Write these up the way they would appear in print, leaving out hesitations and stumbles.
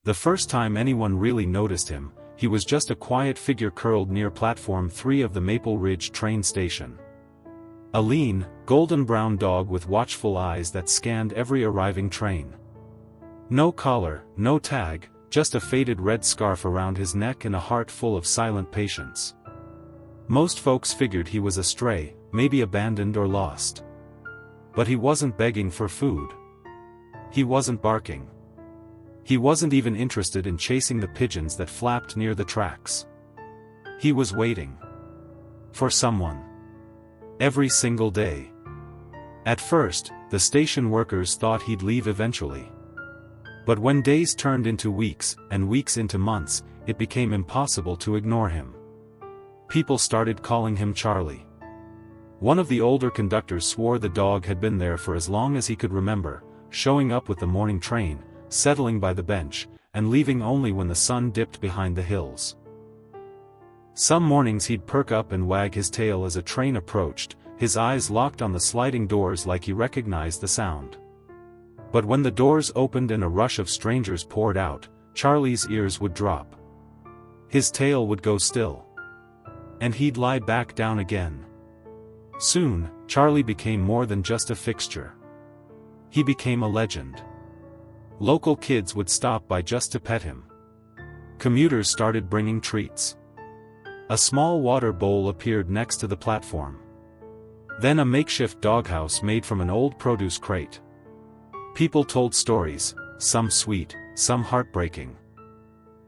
The first time anyone really noticed him, he was just a quiet figure curled near platform 3 of the Maple Ridge train station. A lean, golden-brown dog with watchful eyes that scanned every arriving train. No collar, no tag, just a faded red scarf around his neck and a heart full of silent patience. Most folks figured he was a stray, maybe abandoned or lost. But he wasn't begging for food. He wasn't barking. He wasn't even interested in chasing the pigeons that flapped near the tracks. He was waiting. For someone. Every single day. At first, the station workers thought he'd leave eventually. But when days turned into weeks, and weeks into months, it became impossible to ignore him. People started calling him Charlie. One of the older conductors swore the dog had been there for as long as he could remember, showing up with the morning train, settling by the bench, and leaving only when the sun dipped behind the hills. Some mornings he'd perk up and wag his tail as a train approached, his eyes locked on the sliding doors like he recognized the sound. But when the doors opened and a rush of strangers poured out, Charlie's ears would drop. His tail would go still. And he'd lie back down again. Soon, Charlie became more than just a fixture. He became a legend. Local kids would stop by just to pet him. Commuters started bringing treats. A small water bowl appeared next to the platform. Then a makeshift doghouse made from an old produce crate. People told stories, some sweet, some heartbreaking.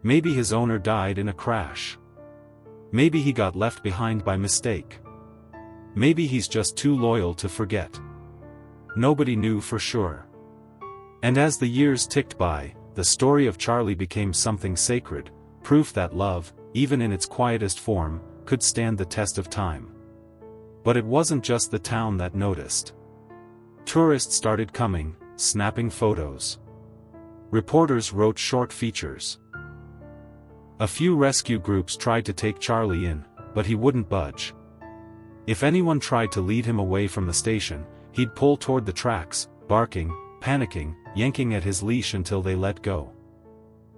Maybe his owner died in a crash. Maybe he got left behind by mistake. Maybe he's just too loyal to forget. Nobody knew for sure. And as the years ticked by, the story of Charlie became something sacred, proof that love, even in its quietest form, could stand the test of time. But it wasn't just the town that noticed. Tourists started coming, snapping photos. Reporters wrote short features. A few rescue groups tried to take Charlie in, but he wouldn't budge. If anyone tried to lead him away from the station, he'd pull toward the tracks, barking, panicking, yanking at his leash until they let go.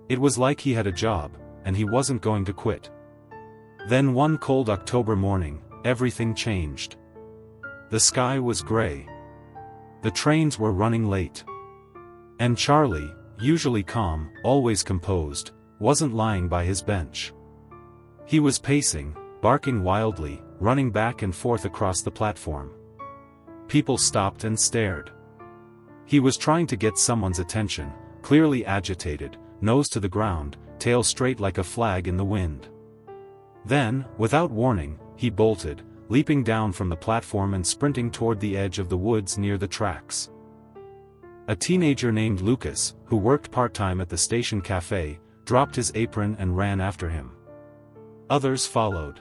It was like he had a job, and he wasn't going to quit. Then one cold October morning, everything changed. The sky was gray. The trains were running late. And Charlie, usually calm, always composed, wasn't lying by his bench. He was pacing, barking wildly, running back and forth across the platform. People stopped and stared. He was trying to get someone's attention, clearly agitated, nose to the ground, tail straight like a flag in the wind. Then, without warning, he bolted, leaping down from the platform and sprinting toward the edge of the woods near the tracks. A teenager named Lucas, who worked part-time at the station cafe, dropped his apron and ran after him. Others followed.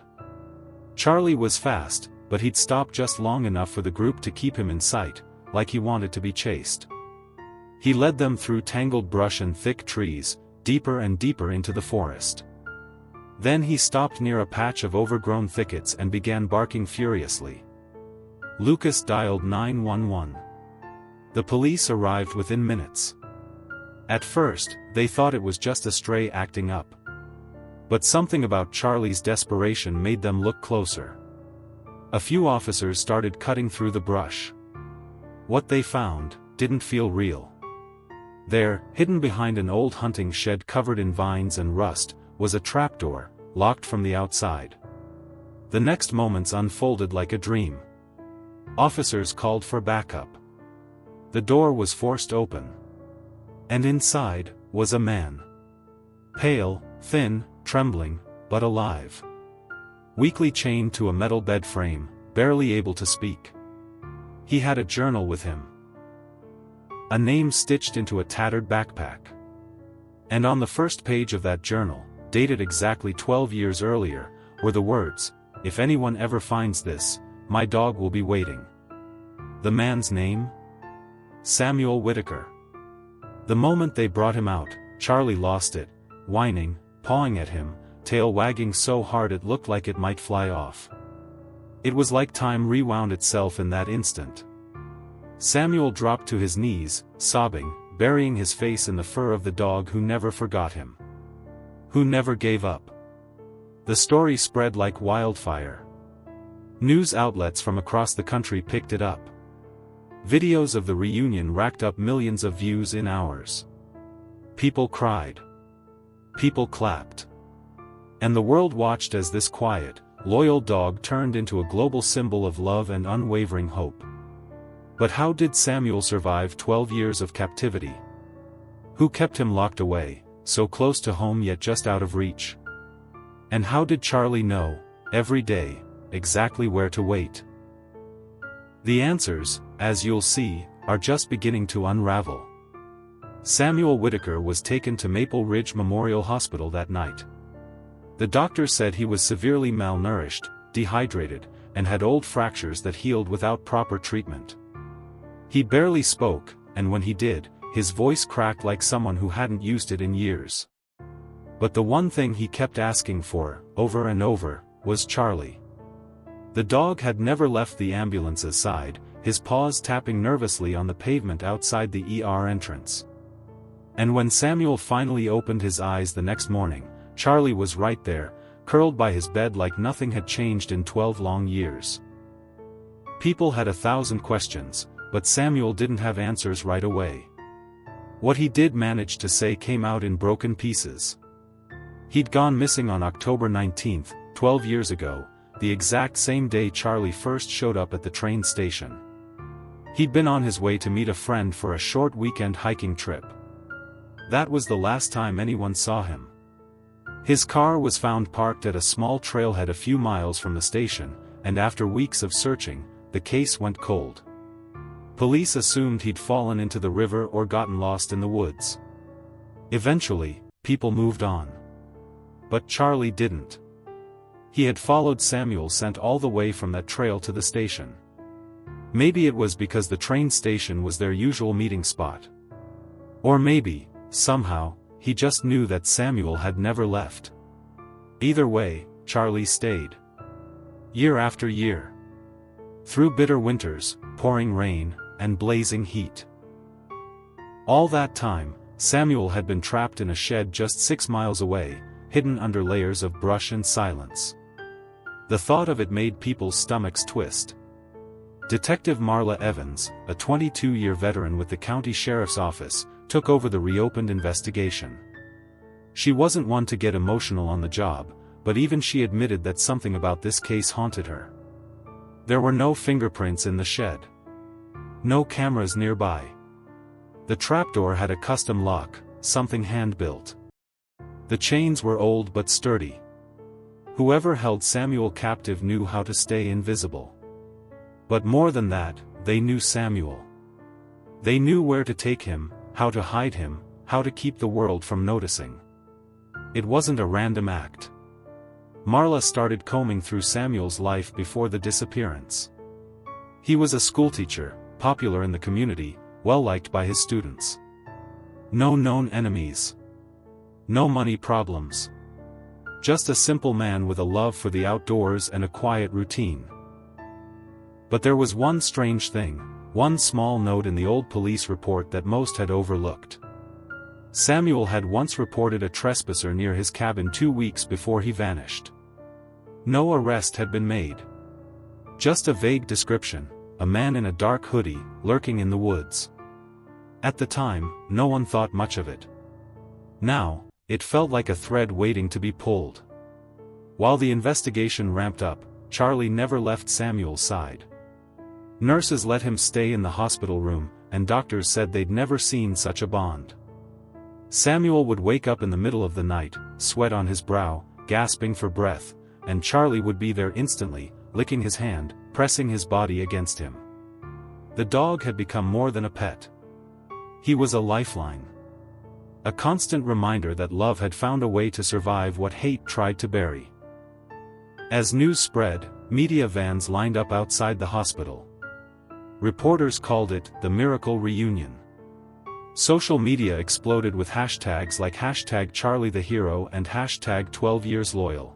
Charlie was fast, but he'd stop just long enough for the group to keep him in sight, like he wanted to be chased. He led them through tangled brush and thick trees, deeper and deeper into the forest. Then he stopped near a patch of overgrown thickets and began barking furiously. Lucas dialed 911. The police arrived within minutes. At first, they thought it was just a stray acting up. But something about Charlie's desperation made them look closer. A few officers started cutting through the brush. What they found didn't feel real. There, hidden behind an old hunting shed covered in vines and rust, was a trapdoor, locked from the outside. The next moments unfolded like a dream. Officers called for backup. The door was forced open. And inside was a man. Pale, thin, trembling, but alive. Weakly chained to a metal bed frame, barely able to speak. He had a journal with him. A name stitched into a tattered backpack. And on the first page of that journal, dated exactly 12 years earlier, were the words, "If anyone ever finds this, my dog will be waiting." The man's name? Samuel Whitaker. The moment they brought him out, Charlie lost it, whining, pawing at him, tail wagging so hard it looked like it might fly off. It was like time rewound itself in that instant. Samuel dropped to his knees, sobbing, burying his face in the fur of the dog who never forgot him. Who never gave up. The story spread like wildfire. News outlets from across the country picked it up. Videos of the reunion racked up millions of views in hours. People cried. People clapped. And the world watched as this quiet, loyal dog turned into a global symbol of love and unwavering hope. But how did Samuel survive 12 years of captivity? Who kept him locked away, so close to home yet just out of reach? And how did Charlie know, every day, exactly where to wait? The answers, as you'll see, are just beginning to unravel. Samuel Whitaker was taken to Maple Ridge Memorial Hospital that night. The doctor said he was severely malnourished, dehydrated, and had old fractures that healed without proper treatment. He barely spoke, and when he did, his voice cracked like someone who hadn't used it in years. But the one thing he kept asking for, over and over, was Charlie. The dog had never left the ambulance's side, his paws tapping nervously on the pavement outside the ER entrance. And when Samuel finally opened his eyes the next morning, Charlie was right there, curled by his bed like nothing had changed in 12 long years. People had 1,000 questions, but Samuel didn't have answers right away. What he did manage to say came out in broken pieces. He'd gone missing on October 19, 12 years ago, the exact same day Charlie first showed up at the train station. He'd been on his way to meet a friend for a short weekend hiking trip. That was the last time anyone saw him. His car was found parked at a small trailhead a few miles from the station, and after weeks of searching, the case went cold. Police assumed he'd fallen into the river or gotten lost in the woods. Eventually, people moved on. But Charlie didn't. He had followed Samuel's scent all the way from that trail to the station. Maybe it was because the train station was their usual meeting spot. Or maybe, somehow, he just knew that Samuel had never left. Either way, Charlie stayed. Year after year. Through bitter winters, pouring rain, and blazing heat. All that time, Samuel had been trapped in a shed just 6 miles away, hidden under layers of brush and silence. The thought of it made people's stomachs twist. Detective Marla Evans, a 22-year veteran with the county sheriff's office, took over the reopened investigation. She wasn't one to get emotional on the job, but even she admitted that something about this case haunted her. There were no fingerprints in the shed. No cameras nearby. The trapdoor had a custom lock, something hand-built. The chains were old but sturdy. Whoever held Samuel captive knew how to stay invisible. But more than that, they knew Samuel. They knew where to take him, how to hide him, how to keep the world from noticing. It wasn't a random act. Marla started combing through Samuel's life before the disappearance. He was a schoolteacher, popular in the community, well-liked by his students. No known enemies. No money problems. Just a simple man with a love for the outdoors and a quiet routine. But there was one strange thing, one small note in the old police report that most had overlooked. Samuel had once reported a trespasser near his cabin 2 weeks before he vanished. No arrest had been made. Just a vague description, a man in a dark hoodie, lurking in the woods. At the time, no one thought much of it. Now, it felt like a thread waiting to be pulled. While the investigation ramped up, Charlie never left Samuel's side. Nurses let him stay in the hospital room, and doctors said they'd never seen such a bond. Samuel would wake up in the middle of the night, sweat on his brow, gasping for breath, and Charlie would be there instantly, licking his hand, pressing his body against him. The dog had become more than a pet. He was a lifeline. A constant reminder that love had found a way to survive what hate tried to bury. As news spread, media vans lined up outside the hospital. Reporters called it the miracle reunion. Social media exploded with hashtags like #CharlieTheHero and #12yearsloyal.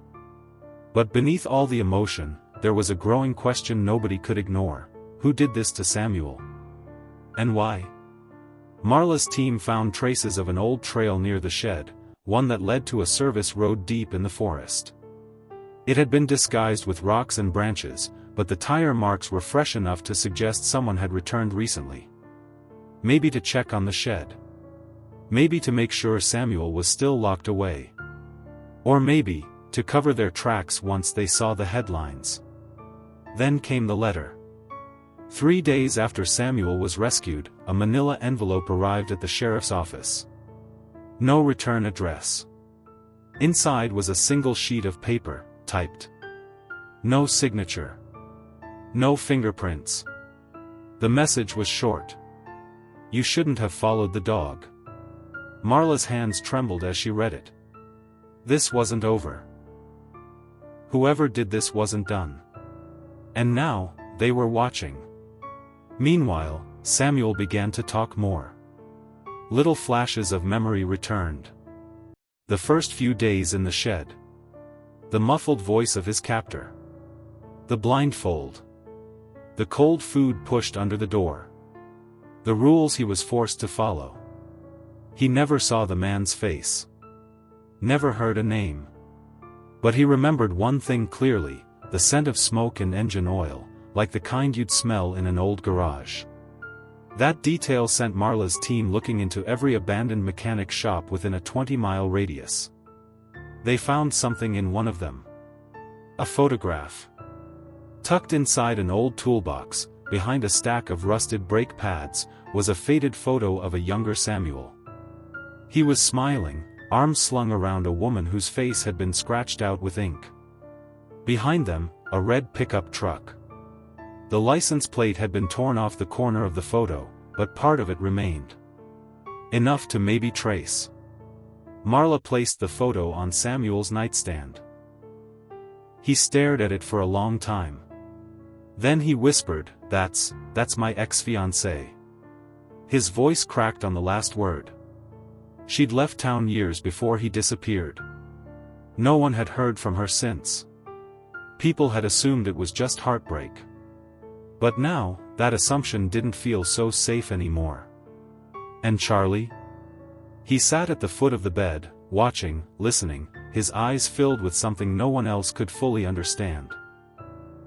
But beneath all the emotion, there was a growing question nobody could ignore. Who did this to Samuel? And why? Marla's team found traces of an old trail near the shed, one that led to a service road deep in the forest. It had been disguised with rocks and branches, but the tire marks were fresh enough to suggest someone had returned recently. Maybe to check on the shed. Maybe to make sure Samuel was still locked away. Or maybe, to cover their tracks once they saw the headlines. Then came the letter. 3 days after Samuel was rescued, a manila envelope arrived at the sheriff's office. No return address. Inside was a single sheet of paper, typed. No signature. No fingerprints. The message was short. You shouldn't have followed the dog. Marla's hands trembled as she read it. This wasn't over. Whoever did this wasn't done. And now, they were watching. Meanwhile, Samuel began to talk more. Little flashes of memory returned. The first few days in the shed. The muffled voice of his captor. The blindfold. The cold food pushed under the door. The rules he was forced to follow. He never saw the man's face. Never heard a name. But he remembered one thing clearly, the scent of smoke and engine oil, like the kind you'd smell in an old garage. That detail sent Marla's team looking into every abandoned mechanic shop within a 20-mile radius. They found something in one of them. A photograph. Tucked inside an old toolbox, behind a stack of rusted brake pads, was a faded photo of a younger Samuel. He was smiling, arms slung around a woman whose face had been scratched out with ink. Behind them, a red pickup truck. The license plate had been torn off the corner of the photo, but part of it remained. Enough to maybe trace. Marla placed the photo on Samuel's nightstand. He stared at it for a long time. Then he whispered, That's my ex-fiancée. His voice cracked on the last word. She'd left town years before he disappeared. No one had heard from her since. People had assumed it was just heartbreak. But now, that assumption didn't feel so safe anymore. And Charlie? He sat at the foot of the bed, watching, listening, his eyes filled with something no one else could fully understand.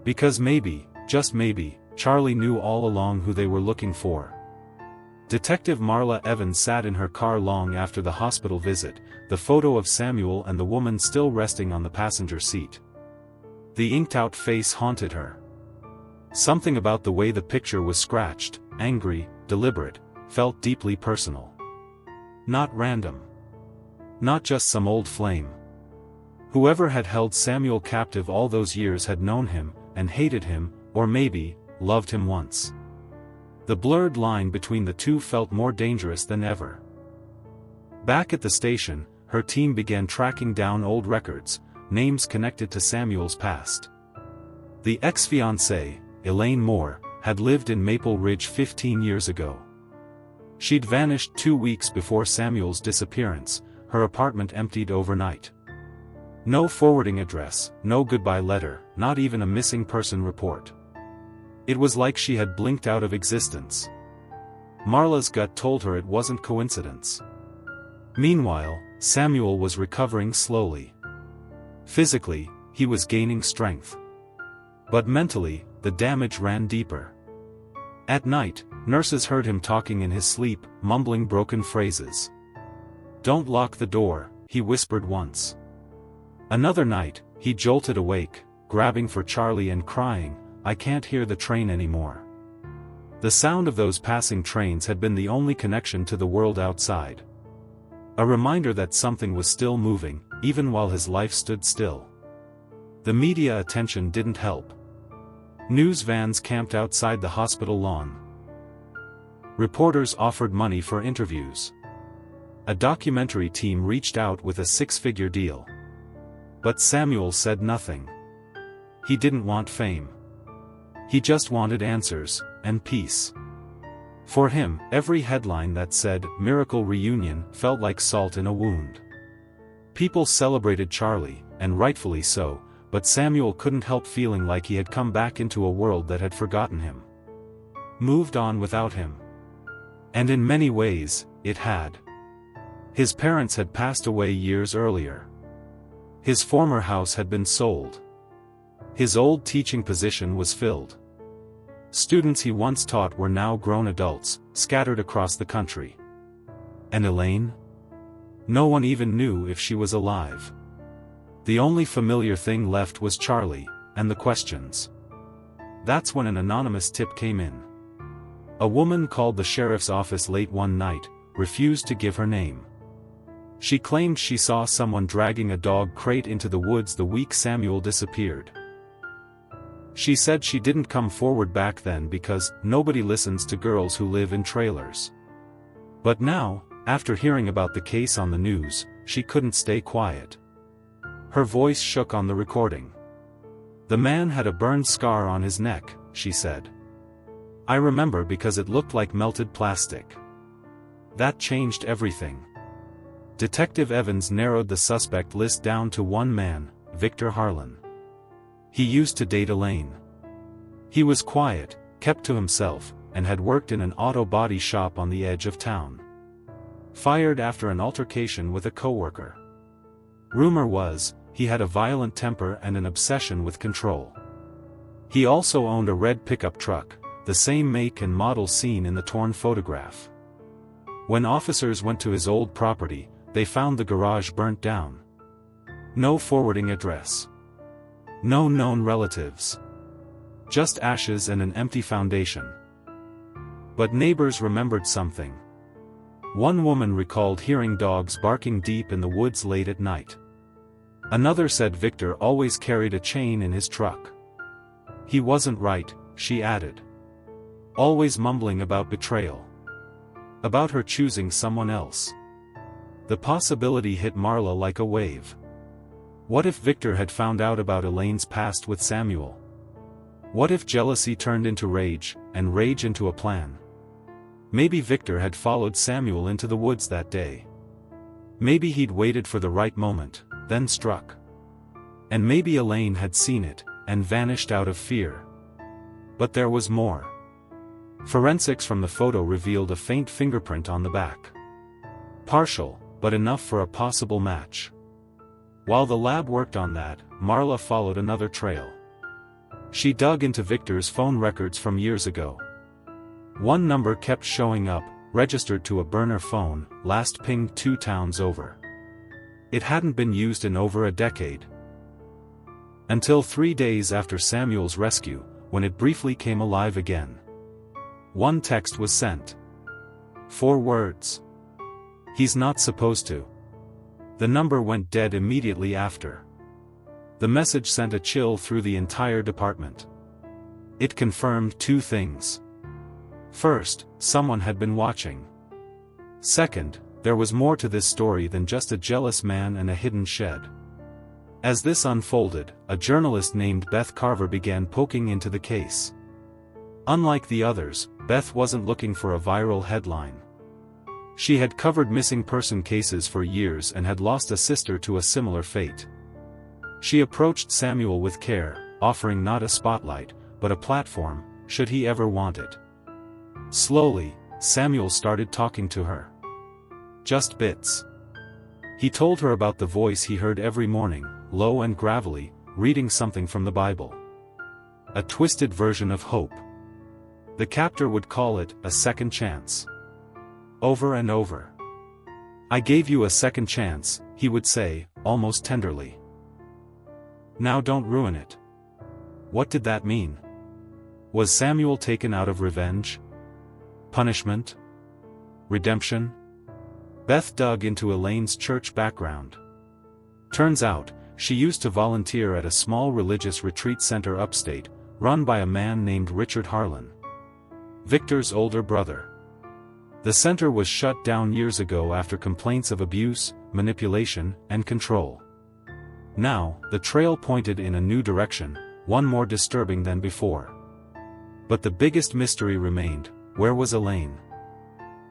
Because maybe, just maybe, Charlie knew all along who they were looking for. Detective Marla Evans sat in her car long after the hospital visit, the photo of Samuel and the woman still resting on the passenger seat. The inked-out face haunted her. Something about the way the picture was scratched, angry, deliberate, felt deeply personal. Not random. Not just some old flame. Whoever had held Samuel captive all those years had known him, and hated him, or maybe, loved him once. The blurred line between the two felt more dangerous than ever. Back at the station, her team began tracking down old records, names connected to Samuel's past. The ex-fiancée, Elaine Moore, had lived in Maple Ridge 15 years ago. She'd vanished 2 weeks before Samuel's disappearance, her apartment emptied overnight. No forwarding address, no goodbye letter, not even a missing person report. It was like she had blinked out of existence. Marla's gut told her it wasn't coincidence. Meanwhile, Samuel was recovering slowly. Physically, he was gaining strength. But mentally, the damage ran deeper. At night, nurses heard him talking in his sleep, mumbling broken phrases. "Don't lock the door," he whispered once. Another night, he jolted awake, grabbing for Charlie and crying, "I can't hear the train anymore." The sound of those passing trains had been the only connection to the world outside. A reminder that something was still moving, even while his life stood still. The media attention didn't help. News vans camped outside the hospital lawn. Reporters offered money for interviews. A documentary team reached out with a 6-figure deal. But Samuel said nothing. He didn't want fame. He just wanted answers, and peace. For him, every headline that said, "Miracle Reunion," felt like salt in a wound. People celebrated Charlie, and rightfully so, but Samuel couldn't help feeling like he had come back into a world that had forgotten him. Moved on without him. And in many ways, it had. His parents had passed away years earlier. His former house had been sold. His old teaching position was filled. Students he once taught were now grown adults, scattered across the country. And Elaine? No one even knew if she was alive. The only familiar thing left was Charlie, and the questions. That's when an anonymous tip came in. A woman called the sheriff's office late one night, refused to give her name. She claimed she saw someone dragging a dog crate into the woods the week Samuel disappeared. She said she didn't come forward back then because nobody listens to girls who live in trailers. But now, after hearing about the case on the news, she couldn't stay quiet. Her voice shook on the recording. The man had a burned scar on his neck, she said. I remember because it looked like melted plastic. That changed everything. Detective Evans narrowed the suspect list down to one man, Victor Harlan. He used to date Elaine. He was quiet, kept to himself, and had worked in an auto body shop on the edge of town. Fired after an altercation with a coworker. Rumor was, he had a violent temper and an obsession with control. He also owned a red pickup truck, the same make and model seen in the torn photograph. When officers went to his old property, they found the garage burnt down. No forwarding address. No known relatives. Just ashes and an empty foundation. But neighbors remembered something. One woman recalled hearing dogs barking deep in the woods late at night. Another said Victor always carried a chain in his truck. He wasn't right, she added. Always mumbling about betrayal. About her choosing someone else. The possibility hit Marla like a wave. What if Victor had found out about Elaine's past with Samuel? What if jealousy turned into rage, and rage into a plan? Maybe Victor had followed Samuel into the woods that day. Maybe he'd waited for the right moment, then struck. And maybe Elaine had seen it, and vanished out of fear. But there was more. Forensics from the photo revealed a faint fingerprint on the back. Partial, but enough for a possible match. While the lab worked on that, Marla followed another trail. She dug into Victor's phone records from years ago. One number kept showing up, registered to a burner phone, last pinged 2 towns over. It hadn't been used in over a decade. Until 3 days after Samuel's rescue, when it briefly came alive again. One text was sent. 4 words. He's not supposed to. The number went dead immediately after. The message sent a chill through the entire department. It confirmed 2 things. First, someone had been watching. Second, there was more to this story than just a jealous man and a hidden shed. As this unfolded, a journalist named Beth Carver began poking into the case. Unlike the others, Beth wasn't looking for a viral headline. She had covered missing person cases for years and had lost a sister to a similar fate. She approached Samuel with care, offering not a spotlight, but a platform, should he ever want it. Slowly, Samuel started talking to her. Just bits. He told her about the voice he heard every morning, low and gravelly, reading something from the Bible. A twisted version of hope. The captor would call it a second chance. Over and over. I gave you a second chance, he would say, almost tenderly. Now don't ruin it. What did that mean? Was Samuel taken out of revenge? Punishment? Redemption? Beth dug into Elaine's church background. Turns out, she used to volunteer at a small religious retreat center upstate, run by a man named Richard Harlan. Victor's older brother. The center was shut down years ago after complaints of abuse, manipulation, and control. Now, the trail pointed in a new direction, one more disturbing than before. But the biggest mystery remained, where was Elaine?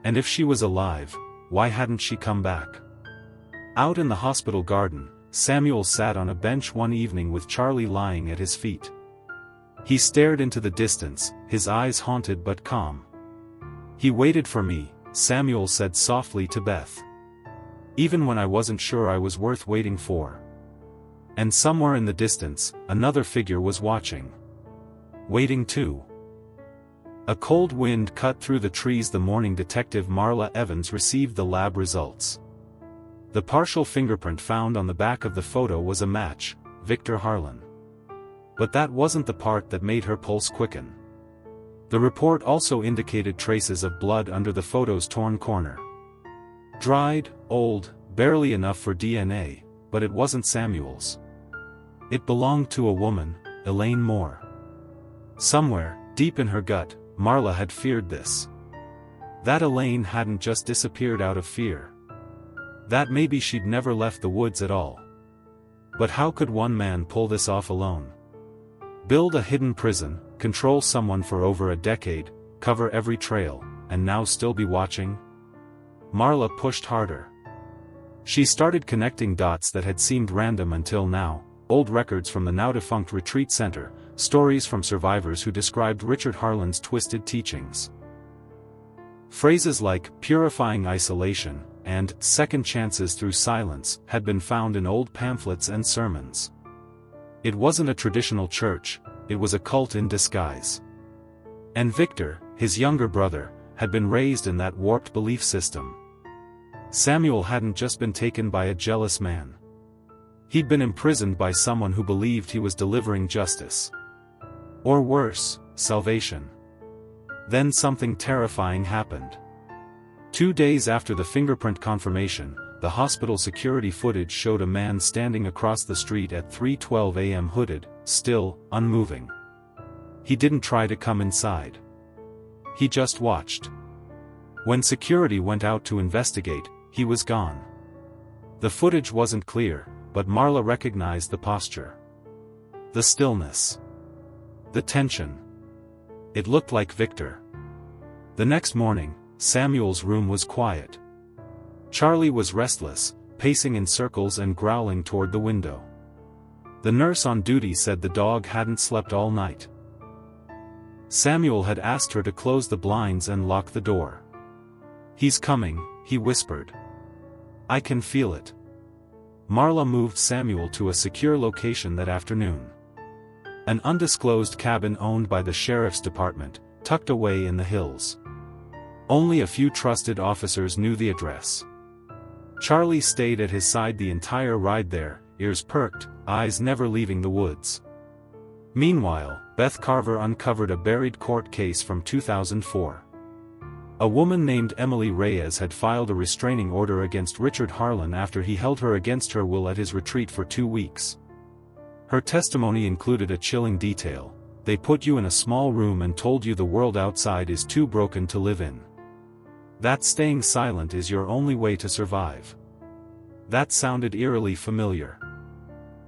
And if she was alive, why hadn't she come back? Out in the hospital garden, Samuel sat on a bench one evening with Charlie lying at his feet. He stared into the distance, his eyes haunted but calm. He waited for me, Samuel said softly to Beth. Even when I wasn't sure I was worth waiting for. And somewhere in the distance, another figure was watching. Waiting too. A cold wind cut through the trees the morning Detective Marla Evans received the lab results. The partial fingerprint found on the back of the photo was a match, Victor Harlan. But that wasn't the part that made her pulse quicken. The report also indicated traces of blood under the photo's torn corner. Dried, old, barely enough for DNA, but it wasn't Samuel's. It belonged to a woman, Elaine Moore. Somewhere, deep in her gut, Marla had feared this. That Elaine hadn't just disappeared out of fear. That maybe she'd never left the woods at all. But how could one man pull this off alone? Build a hidden prison, control someone for over a decade, cover every trail, and now still be watching? Marla pushed harder. She started connecting dots that had seemed random until now, old records from the now-defunct retreat center, stories from survivors who described Richard Harlan's twisted teachings. Phrases like purifying isolation and second chances through silence had been found in old pamphlets and sermons. It wasn't a traditional church, it was a cult in disguise. And Victor, his younger brother, had been raised in that warped belief system. Samuel hadn't just been taken by a jealous man. He'd been imprisoned by someone who believed he was delivering justice. Or worse, salvation. Then something terrifying happened. 2 days after the fingerprint confirmation, the hospital security footage showed a man standing across the street at 3:12 a.m. hooded, still, unmoving. He didn't try to come inside. He just watched. When security went out to investigate, he was gone. The footage wasn't clear, but Marla recognized the posture. The stillness. The tension. It looked like Victor. The next morning, Samuel's room was quiet. Charlie was restless, pacing in circles and growling toward the window. The nurse on duty said the dog hadn't slept all night. Samuel had asked her to close the blinds and lock the door. "He's coming," he whispered. "I can feel it." Marla moved Samuel to a secure location that afternoon. An undisclosed cabin owned by the sheriff's department, tucked away in the hills. Only a few trusted officers knew the address. Charlie stayed at his side the entire ride there, ears perked, eyes never leaving the woods. Meanwhile, Beth Carver uncovered a buried court case from 2004. A woman named Emily Reyes had filed a restraining order against Richard Harlan after he held her against her will at his retreat for 2 weeks. Her testimony included a chilling detail: they put you in a small room and told you the world outside is too broken to live in. That staying silent is your only way to survive. That sounded eerily familiar.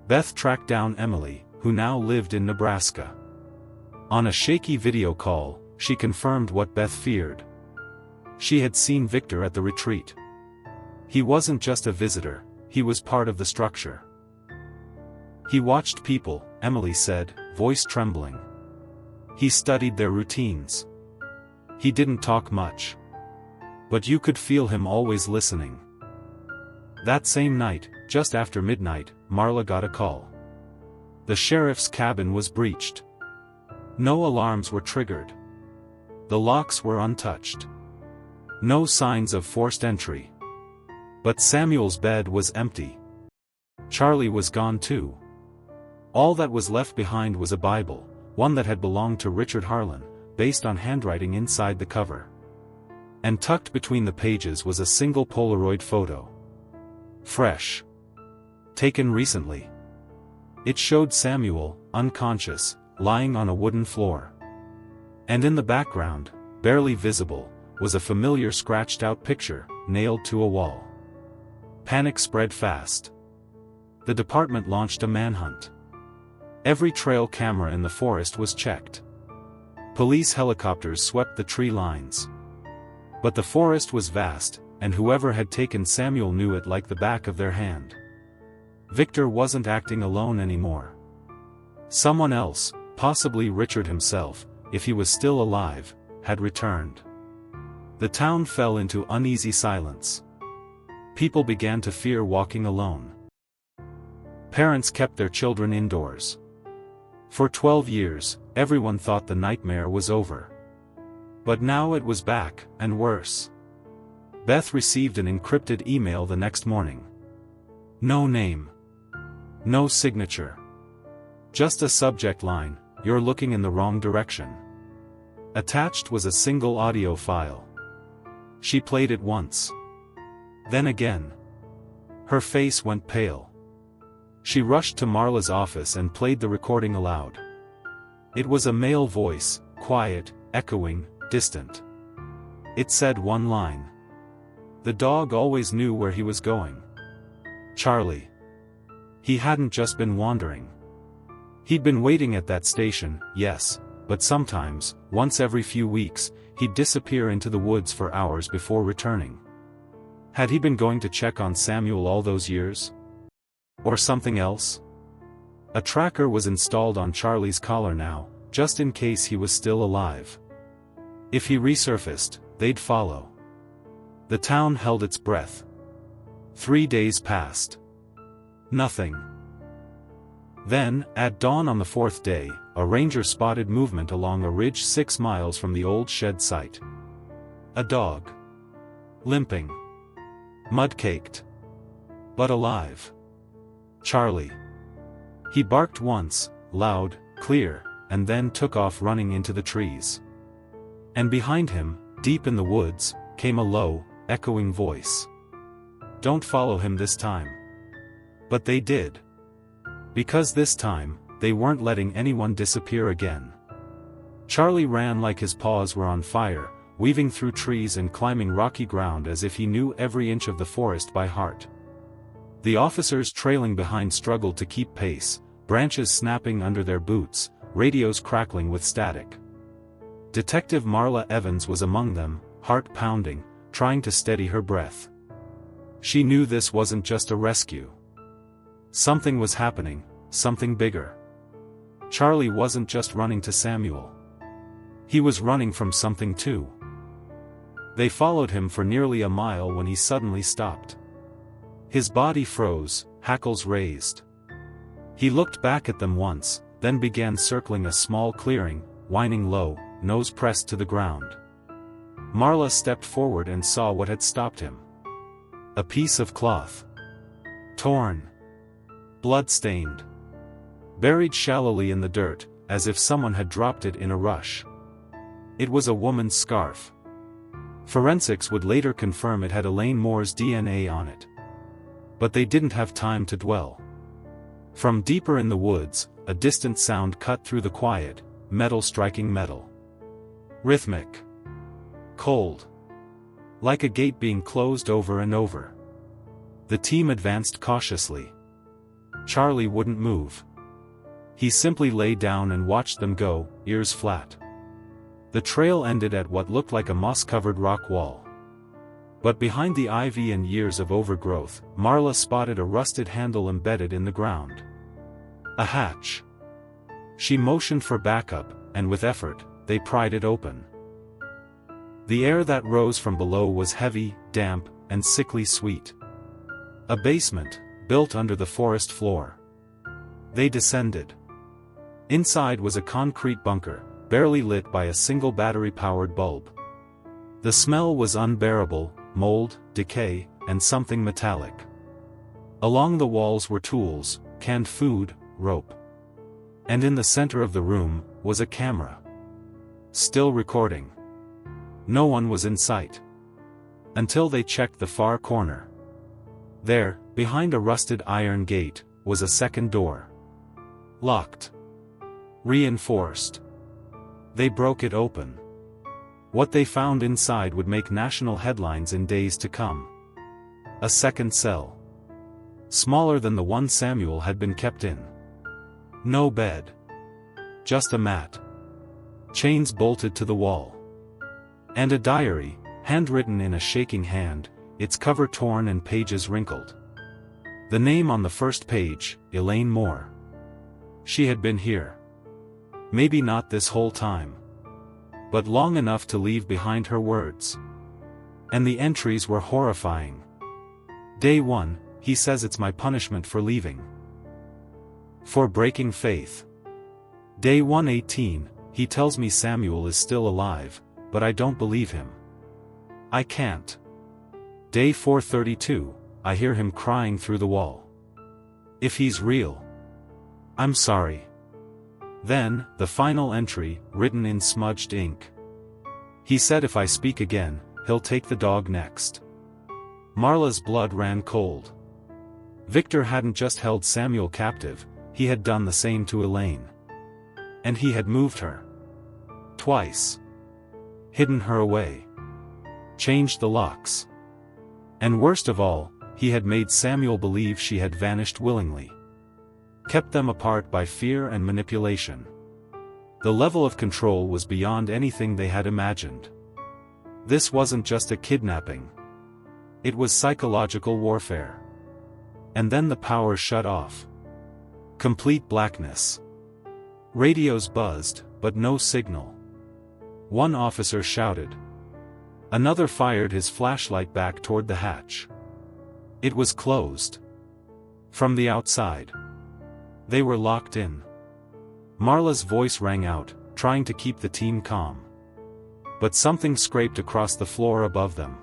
Beth tracked down Emily, who now lived in Nebraska. On a shaky video call, she confirmed what Beth feared. She had seen Victor at the retreat. He wasn't just a visitor, he was part of the structure. He watched people, Emily said, voice trembling. He studied their routines. He didn't talk much. But you could feel him always listening. That same night, just after midnight, Marla got a call. The sheriff's cabin was breached. No alarms were triggered. The locks were untouched. No signs of forced entry. But Samuel's bed was empty. Charlie was gone too. All that was left behind was a Bible, one that had belonged to Richard Harlan, based on handwriting inside the cover. And tucked between the pages was a single Polaroid photo. Fresh. Taken recently. It showed Samuel, unconscious, lying on a wooden floor. And in the background, barely visible, was a familiar scratched-out picture, nailed to a wall. Panic spread fast. The department launched a manhunt. Every trail camera in the forest was checked. Police helicopters swept the tree lines. But the forest was vast, and whoever had taken Samuel knew it like the back of their hand. Victor wasn't acting alone anymore. Someone else, possibly Richard himself, if he was still alive, had returned. The town fell into uneasy silence. People began to fear walking alone. Parents kept their children indoors. For 12 years, everyone thought the nightmare was over. But now it was back, and worse. Beth received an encrypted email the next morning. No name. No signature. Just a subject line, "You're looking in the wrong direction." Attached was a single audio file. She played it once. Then again. Her face went pale. She rushed to Marla's office and played the recording aloud. It was a male voice, quiet, echoing, distant. It said one line. The dog always knew where he was going. Charlie. He hadn't just been wandering. He'd been waiting at that station, yes, but sometimes, once every few weeks, he'd disappear into the woods for hours before returning. Had he been going to check on Samuel all those years? Or something else? A tracker was installed on Charlie's collar now, just in case he was still alive. If he resurfaced, they'd follow. The town held its breath. 3 days passed. Nothing. Then, at dawn on the 4th day, a ranger spotted movement along a ridge 6 miles from the old shed site. A dog. Limping. Mud-caked. But alive. Charlie. He barked once, loud, clear, and then took off running into the trees. And behind him, deep in the woods, came a low, echoing voice. Don't follow him this time. But they did. Because this time, they weren't letting anyone disappear again. Charlie ran like his paws were on fire, weaving through trees and climbing rocky ground as if he knew every inch of the forest by heart. The officers trailing behind struggled to keep pace, branches snapping under their boots, radios crackling with static. Detective Marla Evans was among them, heart pounding, trying to steady her breath. She knew this wasn't just a rescue. Something was happening, something bigger. Charlie wasn't just running to Samuel. He was running from something too. They followed him for nearly a mile when he suddenly stopped. His body froze, hackles raised. He looked back at them once, then began circling a small clearing, whining low, nose pressed to the ground. Marla stepped forward and saw what had stopped him. A piece of cloth. Torn. Blood-stained. Buried shallowly in the dirt, as if someone had dropped it in a rush. It was a woman's scarf. Forensics would later confirm it had Elaine Moore's DNA on it. But they didn't have time to dwell. From deeper in the woods, a distant sound cut through the quiet, metal striking metal. Rhythmic. Cold. Like a gate being closed over and over. The team advanced cautiously. Charlie wouldn't move. He simply lay down and watched them go, ears flat. The trail ended at what looked like a moss-covered rock wall. But behind the ivy and years of overgrowth, Marla spotted a rusted handle embedded in the ground. A hatch. She motioned for backup, and with effort, they pried it open. The air that rose from below was heavy, damp, and sickly sweet. A basement, built under the forest floor. They descended. Inside was a concrete bunker, barely lit by a single battery-powered bulb. The smell was unbearable, mold, decay, and something metallic. Along the walls were tools, canned food, rope. And in the center of the room, was a camera. Still recording. No one was in sight. Until they checked the far corner. There, behind a rusted iron gate, was a second door. Locked. Reinforced. They broke it open. What they found inside would make national headlines in days to come. A second cell. Smaller than the one Samuel had been kept in. No bed. Just a mat. Chains bolted to the wall. And a diary, handwritten in a shaking hand, its cover torn and pages wrinkled. The name on the first page, Elaine Moore. She had been here. Maybe not this whole time. But long enough to leave behind her words. And the entries were horrifying. Day 1, he says it's my punishment for leaving. For breaking faith. Day 118, he tells me Samuel is still alive, but I don't believe him. I can't. Day 432, I hear him crying through the wall. If he's real. I'm sorry. Then, the final entry, written in smudged ink. He said if I speak again, he'll take the dog next. Marla's blood ran cold. Victor hadn't just held Samuel captive, he had done the same to Elaine. And he had moved her. Twice. Hidden her away. Changed the locks. And worst of all, he had made Samuel believe she had vanished willingly. Kept them apart by fear and manipulation. The level of control was beyond anything they had imagined. This wasn't just a kidnapping. It was psychological warfare. And then the power shut off. Complete blackness. Radios buzzed, but no signal. One officer shouted. Another fired his flashlight back toward the hatch. It was closed. From the outside. They were locked in. Marla's voice rang out, trying to keep the team calm. But something scraped across the floor above them.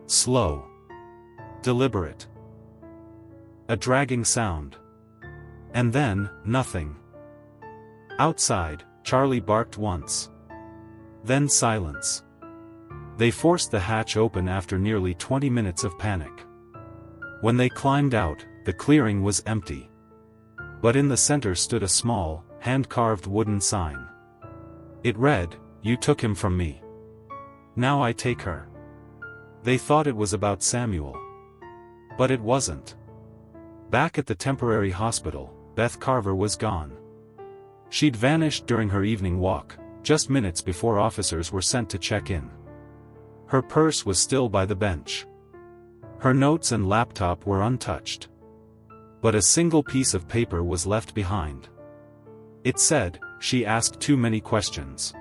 Slow. Deliberate. A dragging sound. And then, nothing. Outside, Charlie barked once. Then silence. They forced the hatch open after nearly 20 minutes of panic. When they climbed out, the clearing was empty. But in the center stood a small, hand-carved wooden sign. It read, "You took him from me. Now I take her." They thought it was about Samuel. But it wasn't. Back at the temporary hospital, Beth Carver was gone. She'd vanished during her evening walk, just minutes before officers were sent to check in. Her purse was still by the bench. Her notes and laptop were untouched. But a single piece of paper was left behind. It said, "She asked too many questions."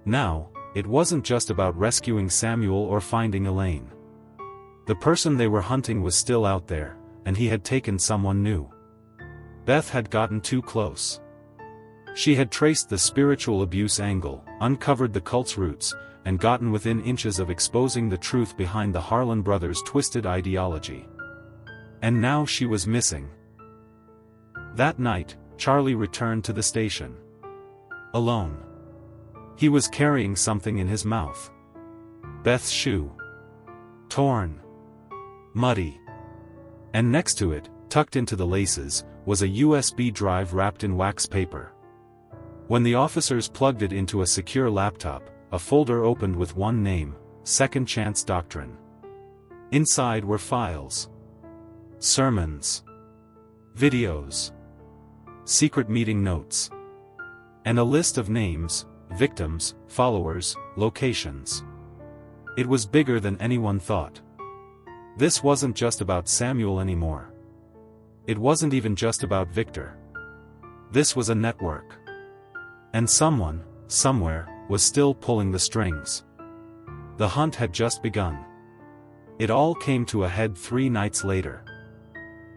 Now, it wasn't just about rescuing Samuel or finding Elaine. The person they were hunting was still out there, and he had taken someone new. Beth had gotten too close. She had traced the spiritual abuse angle, uncovered the cult's roots, and gotten within inches of exposing the truth behind the Harlan brothers' twisted ideology. And now she was missing. That night, Charlie returned to the station. Alone. He was carrying something in his mouth. Beth's shoe. Torn. Muddy. And next to it, tucked into the laces, was a USB drive wrapped in wax paper. When the officers plugged it into a secure laptop, a folder opened with one name, Second Chance Doctrine. Inside were files. Sermons. Videos. Secret meeting notes. And a list of names, victims, followers, locations. It was bigger than anyone thought. This wasn't just about Samuel anymore. It wasn't even just about Victor. This was a network. And someone, somewhere, was still pulling the strings. The hunt had just begun. It all came to a head 3 nights later.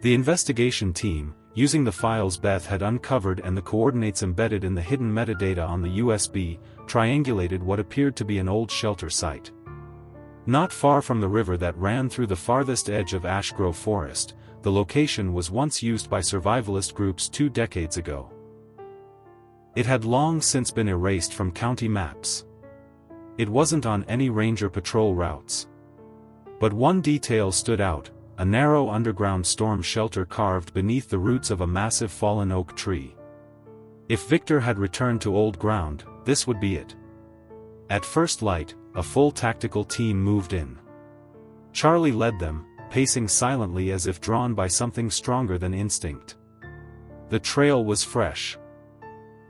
The investigation team, using the files Beth had uncovered and the coordinates embedded in the hidden metadata on the USB, triangulated what appeared to be an old shelter site. Not far from the river that ran through the farthest edge of Ash Grove Forest, the location was once used by survivalist groups 2 decades ago. It had long since been erased from county maps. It wasn't on any ranger patrol routes. But one detail stood out, a narrow underground storm shelter carved beneath the roots of a massive fallen oak tree. If Victor had returned to old ground, this would be it. At first light, a full tactical team moved in. Charlie led them, pacing silently as if drawn by something stronger than instinct. The trail was fresh.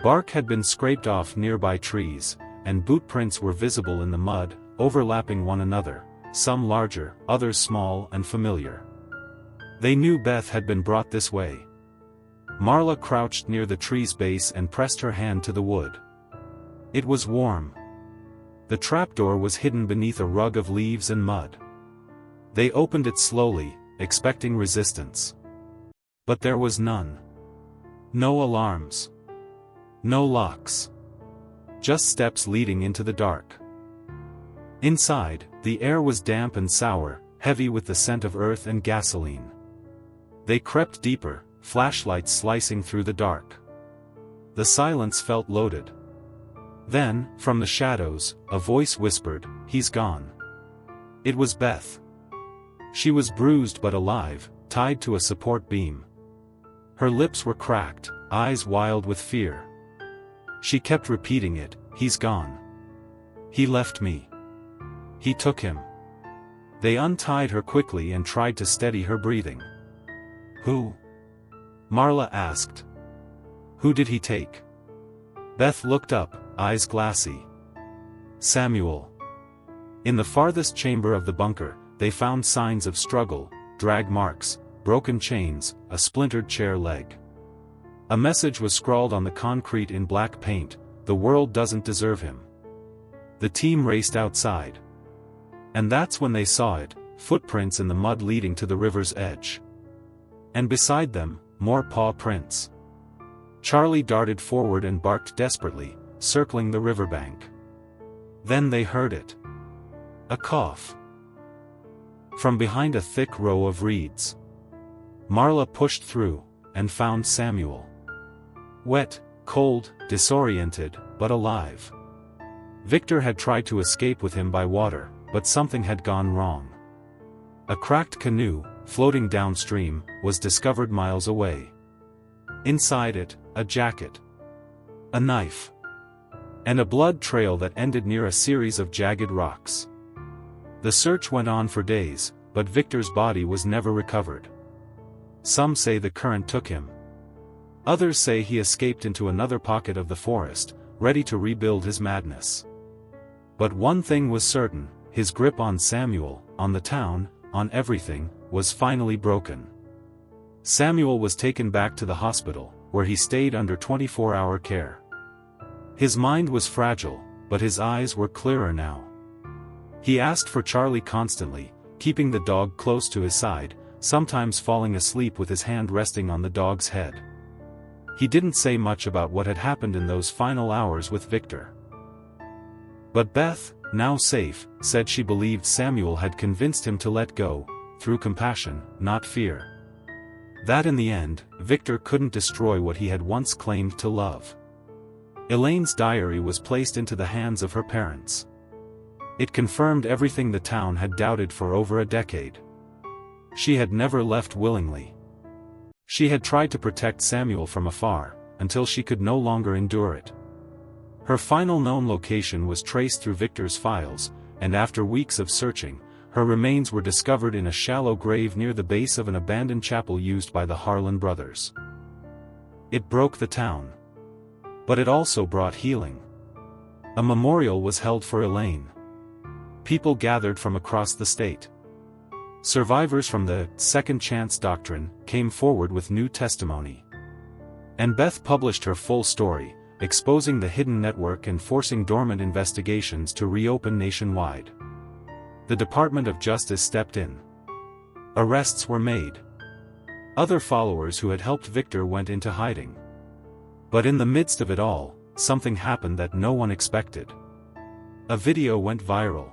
Bark had been scraped off nearby trees, and boot prints were visible in the mud, overlapping one another, some larger, others small and familiar. They knew Beth had been brought this way. Marla crouched near the tree's base and pressed her hand to the wood. It was warm. The trapdoor was hidden beneath a rug of leaves and mud. They opened it slowly, expecting resistance. But there was none. No alarms. No locks. Just steps leading into the dark. Inside, the air was damp and sour, heavy with the scent of earth and gasoline. They crept deeper, flashlights slicing through the dark. The silence felt loaded. Then, from the shadows, a voice whispered, "He's gone." It was Beth. She was bruised but alive, tied to a support beam. Her lips were cracked, eyes wild with fear. She kept repeating it, "He's gone. He left me. He took him." They untied her quickly and tried to steady her breathing. "Who?" Marla asked. "Who did he take?" Beth looked up, eyes glassy. "Samuel." In the farthest chamber of the bunker, they found signs of struggle, drag marks, broken chains, a splintered chair leg. A message was scrawled on the concrete in black paint, "The world doesn't deserve him." The team raced outside. And that's when they saw it, footprints in the mud leading to the river's edge. And beside them, more paw prints. Charlie darted forward and barked desperately, circling the riverbank. Then they heard it. A cough. From behind a thick row of reeds. Marla pushed through, and found Samuel. Wet, cold, disoriented, but alive. Victor had tried to escape with him by water, but something had gone wrong. A cracked canoe, floating downstream, was discovered miles away. Inside it, a jacket. A knife. And a blood trail that ended near a series of jagged rocks. The search went on for days, but Victor's body was never recovered. Some say the current took him. Others say he escaped into another pocket of the forest, ready to rebuild his madness. But one thing was certain, his grip on Samuel, on the town, on everything, was finally broken. Samuel was taken back to the hospital, where he stayed under 24-hour care. His mind was fragile, but his eyes were clearer now. He asked for Charlie constantly, keeping the dog close to his side, sometimes falling asleep with his hand resting on the dog's head. He didn't say much about what had happened in those final hours with Victor. But Beth, now safe, said she believed Samuel had convinced him to let go, through compassion, not fear. That in the end, Victor couldn't destroy what he had once claimed to love. Elaine's diary was placed into the hands of her parents. It confirmed everything the town had doubted for over a decade. She had never left willingly. She had tried to protect Samuel from afar, until she could no longer endure it. Her final known location was traced through Victor's files, and after weeks of searching, her remains were discovered in a shallow grave near the base of an abandoned chapel used by the Harlan brothers. It broke the town. But it also brought healing. A memorial was held for Elaine. People gathered from across the state. Survivors from the second chance doctrine came forward with new testimony. And Beth published her full story, exposing the hidden network and forcing dormant investigations to reopen nationwide. The Department of Justice stepped in. Arrests were made. Other followers who had helped Victor went into hiding. But in the midst of it all, something happened that no one expected. A video went viral.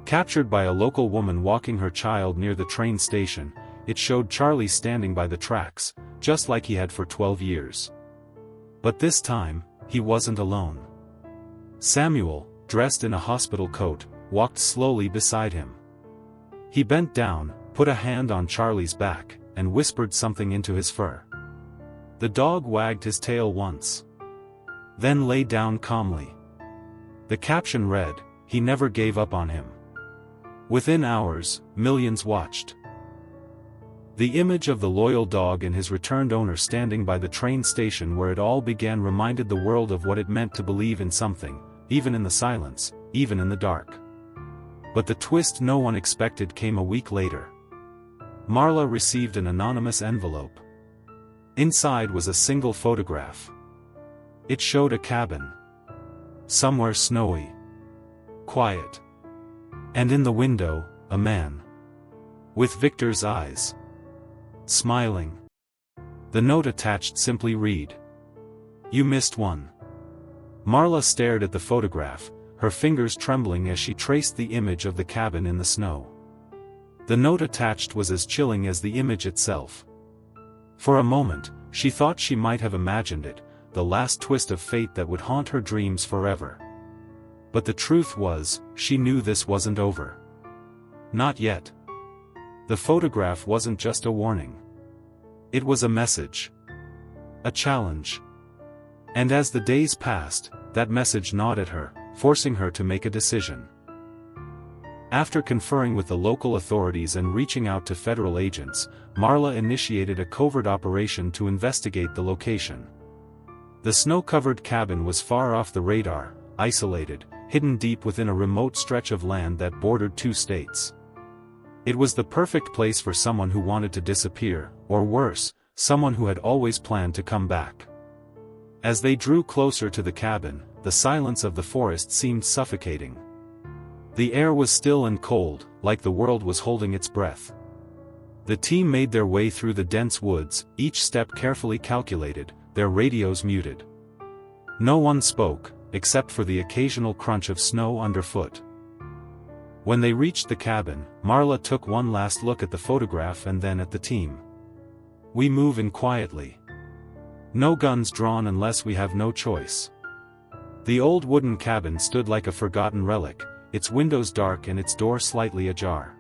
Captured by a local woman walking her child near the train station, it showed Charlie standing by the tracks, just like he had for 12 years. But this time, he wasn't alone. Samuel, dressed in a hospital coat, walked slowly beside him. He bent down, put a hand on Charlie's back, and whispered something into his fur. The dog wagged his tail once. Then lay down calmly. The caption read, "He never gave up on him." Within hours, millions watched. The image of the loyal dog and his returned owner standing by the train station where it all began reminded the world of what it meant to believe in something, even in the silence, even in the dark. But the twist no one expected came a week later. Marla received an anonymous envelope. Inside was a single photograph. It showed a cabin. Somewhere snowy. quiet. And in the window, a man. With Victor's eyes. Smiling. The note attached simply read, "You missed one." Marla stared at the photograph, her fingers trembling as she traced the image of the cabin in the snow. The note attached was as chilling as the image itself. For a moment, she thought she might have imagined it, the last twist of fate that would haunt her dreams forever. But the truth was, she knew this wasn't over. Not yet. The photograph wasn't just a warning. It was a message. A challenge. And as the days passed, that message gnawed at her, forcing her to make a decision. After conferring with the local authorities and reaching out to federal agents, Marla initiated a covert operation to investigate the location. The snow-covered cabin was far off the radar, isolated, hidden deep within a remote stretch of land that bordered 2 states. It was the perfect place for someone who wanted to disappear, or worse, someone who had always planned to come back. As they drew closer to the cabin, the silence of the forest seemed suffocating. The air was still and cold, like the world was holding its breath. The team made their way through the dense woods, each step carefully calculated, their radios muted. No one spoke, except for the occasional crunch of snow underfoot. When they reached the cabin, Marla took one last look at the photograph and then at the team. "We move in quietly. No guns drawn unless we have no choice." The old wooden cabin stood like a forgotten relic, its windows dark and its door slightly ajar.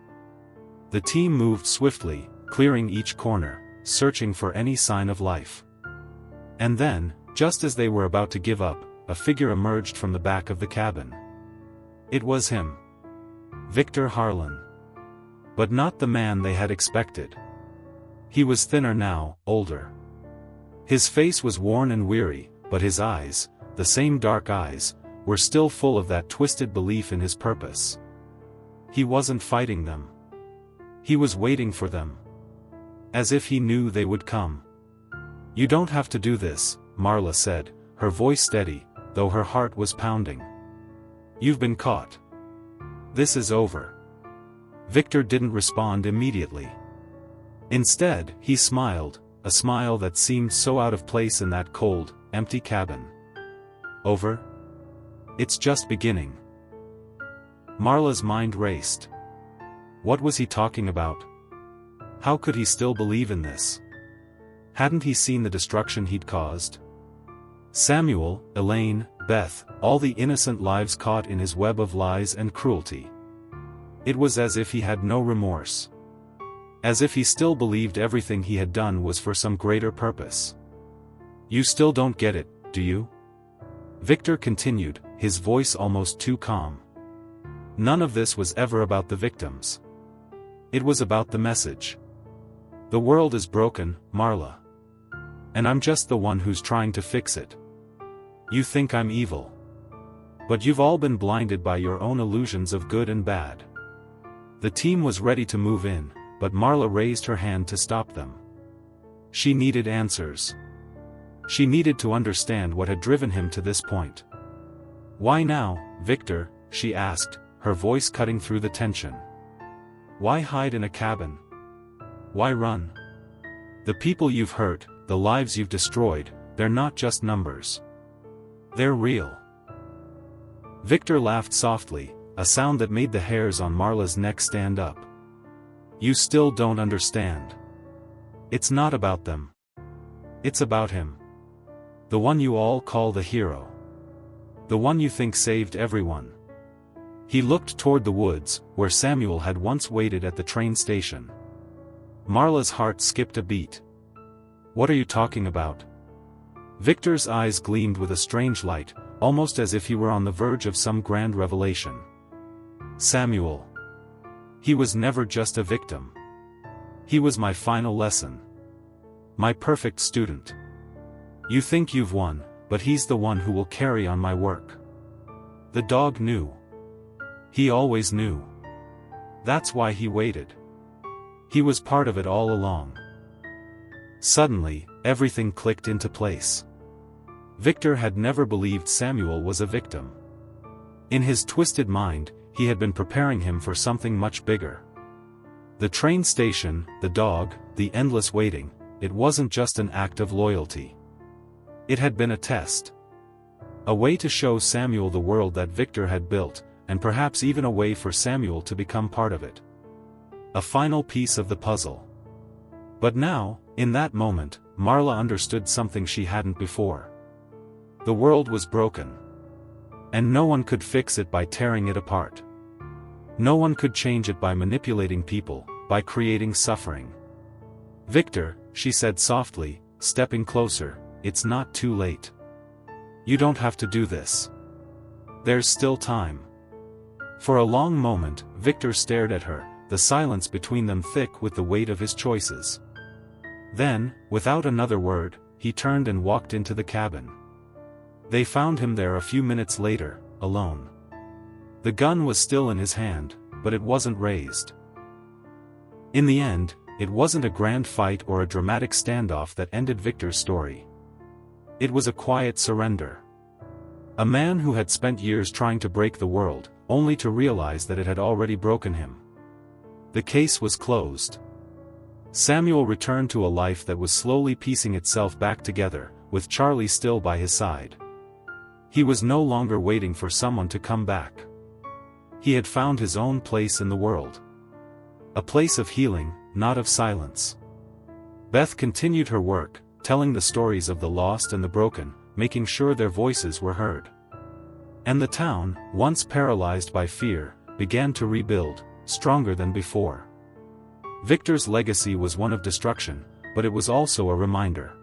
The team moved swiftly, clearing each corner, searching for any sign of life. And then, just as they were about to give up, a figure emerged from the back of the cabin. It was him. Victor Harlan. But not the man they had expected. He was thinner now, older. His face was worn and weary, but his eyes, the same dark eyes, were still full of that twisted belief in his purpose. He wasn't fighting them. He was waiting for them. As if he knew they would come. "You don't have to do this," Marla said, her voice steady, though her heart was pounding. "You've been caught. This is over." Victor didn't respond immediately. Instead, he smiled, a smile that seemed so out of place in that cold, empty cabin. "Over? It's just beginning." Marla's mind raced. What was he talking about? How could he still believe in this? Hadn't he seen the destruction he'd caused? Samuel, Elaine, Beth, all the innocent lives caught in his web of lies and cruelty. It was as if he had no remorse. As if he still believed everything he had done was for some greater purpose. "You still don't get it, do you?" Victor continued, his voice almost too calm. "None of this was ever about the victims. It was about the message. The world is broken, Marla. And I'm just the one who's trying to fix it. You think I'm evil. But you've all been blinded by your own illusions of good and bad." The team was ready to move in, but Marla raised her hand to stop them. She needed answers. She needed to understand what had driven him to this point. "Why now, Victor?" she asked, her voice cutting through the tension. "Why hide in a cabin? Why run? The people you've hurt, the lives you've destroyed, they're not just numbers. They're real." Victor laughed softly, a sound that made the hairs on Marla's neck stand up. "You still don't understand. It's not about them. It's about him. The one you all call the hero. The one you think saved everyone." He looked toward the woods, where Samuel had once waited at the train station. Marla's heart skipped a beat. "What are you talking about?" Victor's eyes gleamed with a strange light, almost as if he were on the verge of some grand revelation. "Samuel. He was never just a victim. He was my final lesson. My perfect student. You think you've won, but he's the one who will carry on my work." The dog knew. He always knew. That's why he waited. He was part of it all along. Suddenly, everything clicked into place. Victor had never believed Samuel was a victim. In his twisted mind, he had been preparing him for something much bigger. The train station, the dog, the endless waiting, it wasn't just an act of loyalty. It had been a test. A way to show Samuel the world that Victor had built, and perhaps even a way for Samuel to become part of it. A final piece of the puzzle. But now, in that moment, Marla understood something she hadn't before. The world was broken. And no one could fix it by tearing it apart. No one could change it by manipulating people, by creating suffering. "Victor," she said softly, stepping closer, "it's not too late. You don't have to do this. There's still time." For a long moment, Victor stared at her, the silence between them thick with the weight of his choices. Then, without another word, he turned and walked into the cabin. They found him there a few minutes later, alone. The gun was still in his hand, but it wasn't raised. In the end, it wasn't a grand fight or a dramatic standoff that ended Victor's story. It was a quiet surrender. A man who had spent years trying to break the world, only to realize that it had already broken him. The case was closed. Samuel returned to a life that was slowly piecing itself back together, with Charlie still by his side. He was no longer waiting for someone to come back. He had found his own place in the world. A place of healing, not of silence. Beth continued her work, telling the stories of the lost and the broken, making sure their voices were heard. And the town, once paralyzed by fear, began to rebuild, stronger than before. Victor's legacy was one of destruction, but it was also a reminder.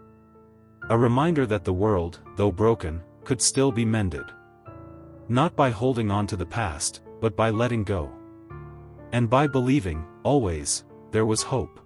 A reminder that the world, though broken, could still be mended. Not by holding on to the past, but by letting go. And by believing, always, there was hope.